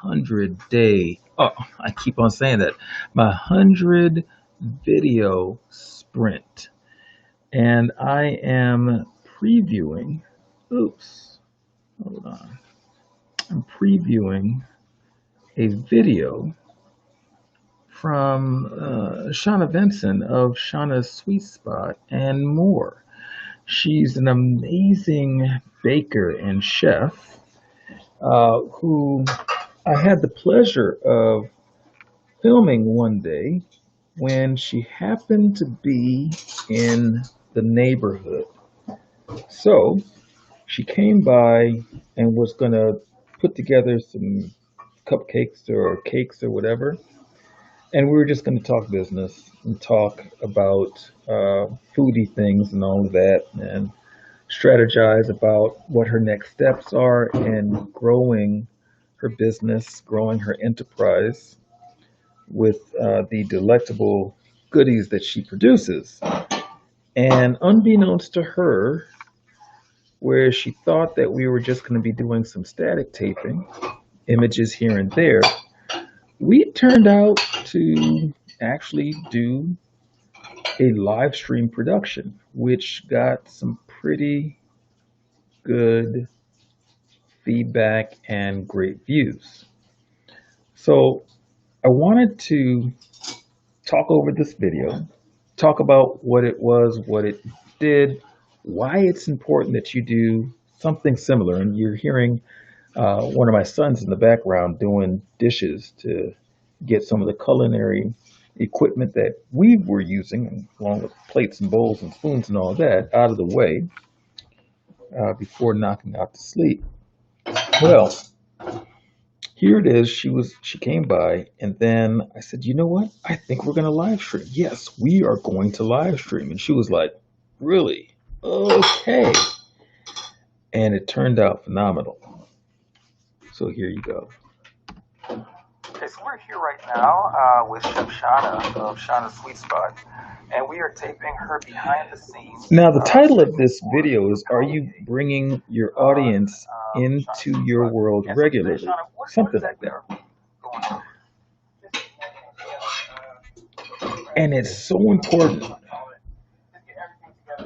100-day, oh, I keep on saying that, my 100 video sprint. And I am previewing, oops, hold on. I'm previewing a video from Shauna Vincent of Shauna's Sweet Spot and more. She's an amazing baker and chef who I had the pleasure of filming one day when she happened to be in the neighborhood. So she came by and was going to put together some cupcakes or cakes or whatever. And we were just going to talk business and talk about foodie things and all of that and strategize about what her next steps are in growing her business, growing her enterprise with the delectable goodies that she produces. And unbeknownst to her, where she thought that we were just going to be doing some static taping, images here and there, we turned out to actually do a live stream production, which got some pretty good feedback and great views. So I wanted to talk over this video, talk about what it was, what it did, why it's important that you do something similar. And you're hearing one of my sons in the background doing dishes to get some of the culinary equipment that we were using, along with plates and bowls and spoons and all that, out of the way before knocking out to sleep. Well, here it is. She came by, and then I said, "You know what? I think we're going to live stream." Yes, we are going to live stream. And she was like, "Really? Okay." And it turned out phenomenal. So here you go. Okay, so we're here right now with Chef Sjana of Shauna's Sweet Spot, and we are taping her behind the scenes. Now, the title of this video is "Are You Bringing Your Audience into Your World Regularly?" Something like that. And it's so important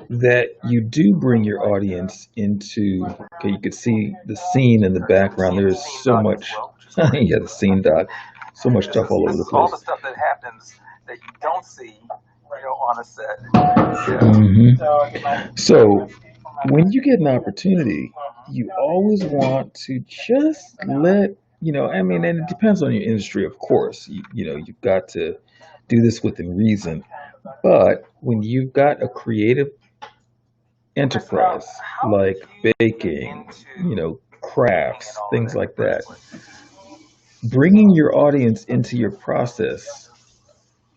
that you do bring your audience into, okay, you can see the scene in the background. There's so much, yeah, the scene doc, so much stuff all over the place. All the stuff that happens that you don't see, on a set. So when you get an opportunity, you always want to just let, I mean, and it depends on your industry, of course. You've got to do this within reason. But when you've got a creative enterprise like baking, crafts, things like that, bringing your audience into your process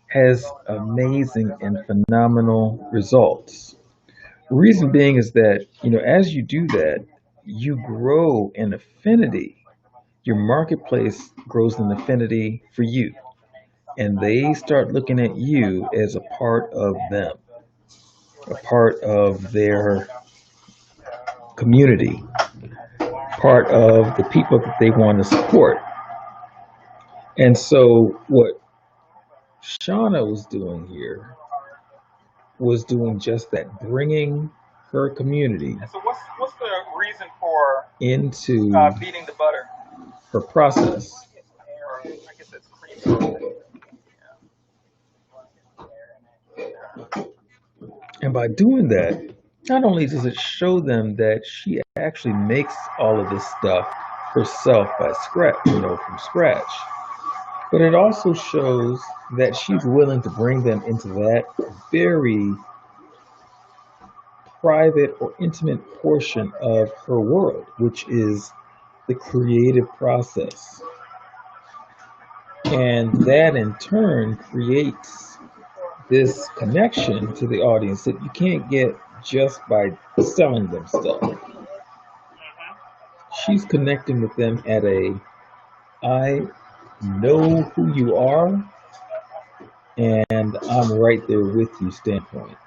has amazing and phenomenal results. Reason being is that, as you do that, you grow an affinity. Your marketplace grows an affinity for you, and they start looking at you as a part of them, a part of their community, part of the people that they want to support. And so what Shauna was doing here was doing just that, bringing her community. And so what's the reason for into beating the butter? Her process. I guess that's cream. And by doing that, not only does it show them that she actually makes all of this stuff herself by scratch, from scratch, but it also shows that she's willing to bring them into that very private or intimate portion of her world, which is the creative process. And that in turn creates this connection to the audience that you can't get just by selling them stuff. She's connecting with them at a I know who you are and I'm right there with you standpoint.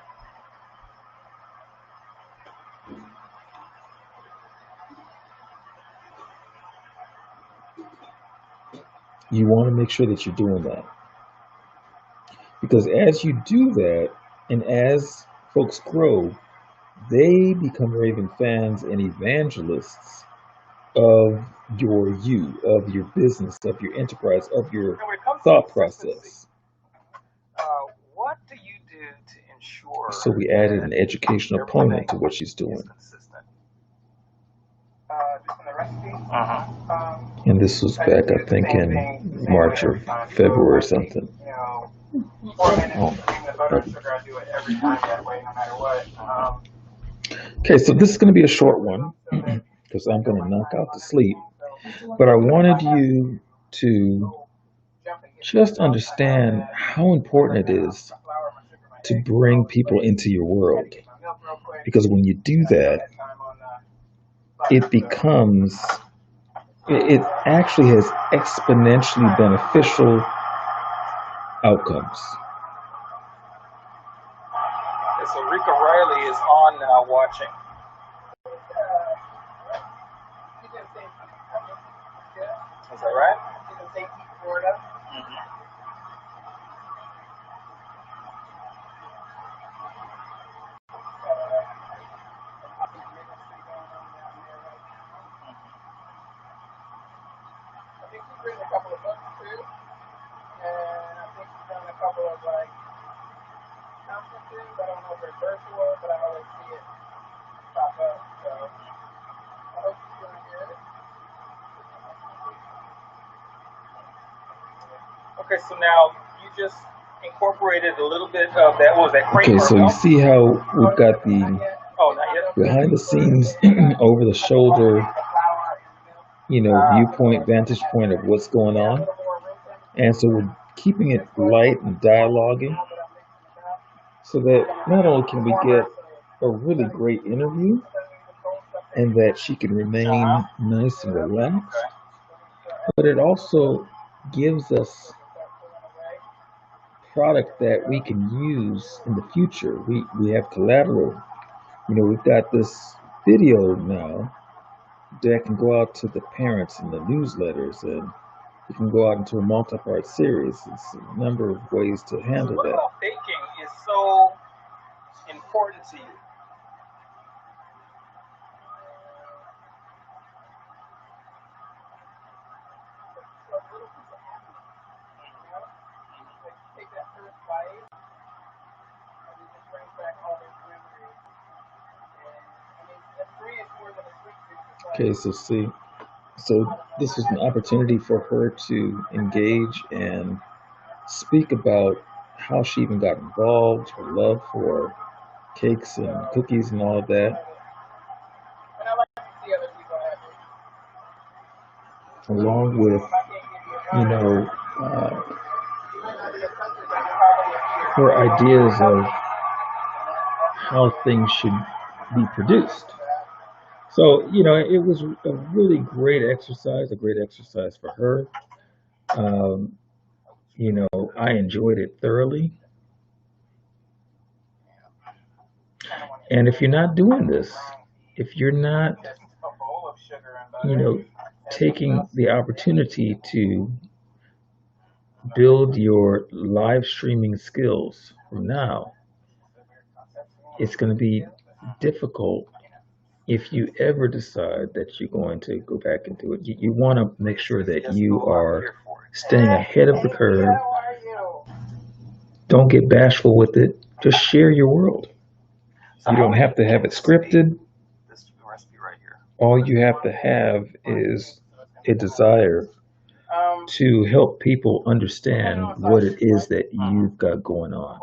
You want to make sure that you're doing that. Because as you do that, and as folks grow, they become raving fans and evangelists of of your business, of your enterprise, of your thought process. What do you do to ensure? So we added an educational component to what she's doing. And this was back, I think, in March or February or something. Okay, so this is going to be a short one because I'm going to knock out to sleep. But I wanted you to just understand how important it is to bring people into your world. Because when you do that, it actually has exponentially beneficial outcomes. So Rika Riley is on now watching. Is that right? Florida. I think he's written a couple of books too, and I think he's done a couple of like conferences. I don't know if they're virtual, but I always see it pop up. So I hope he's doing good. Okay, so now you just incorporated a little bit of that. What was that? Okay, so you see how we've got the behind the scenes, over the shoulder, viewpoint, vantage point of what's going on. And so we're keeping it light and dialoguing so that not only can we get a really great interview and that she can remain nice and relaxed, but it also gives us product that we can use in the future. We have collateral. We've got this video now that can go out to the parents in the newsletters, and you can go out into a multi-part series. It's a number of ways to handle that. What about baking is so important to you? Okay, so this was an opportunity for her to engage and speak about how she even got involved, her love for cakes and cookies and all of that. Along with, her ideas of how things should be produced. So, it was a really great exercise for her. I enjoyed it thoroughly. And if you're not doing this, if you're not, taking the opportunity to build your live streaming skills from now, it's going to be difficult if you ever decide that you're going to go back into it. You want to make sure that you are staying ahead of the curve. Don't get bashful with it. Just share your world. You don't have to have it scripted. All you have to have is a desire to help people understand what it is that you've got going on.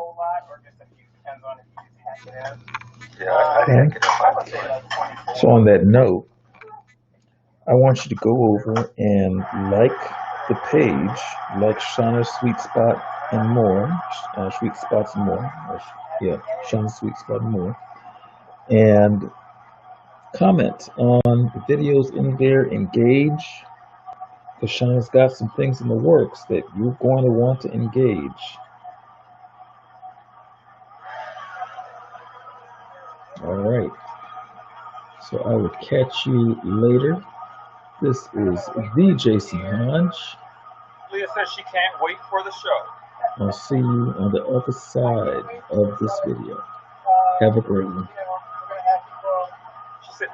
Okay. So on that note, I want you to go over and like the page, like Sjana's Sweet Spot and More, Sweet Spots and More, Sjana's Sweet Spot and More, and comment on the videos in there, engage, because Sjana's got some things in the works that you're going to want to engage. All right. So I will catch you later. This is the Jason Hodge Leah says she can't wait for the show. I'll see you on the other side of this video. Have a great one. She said,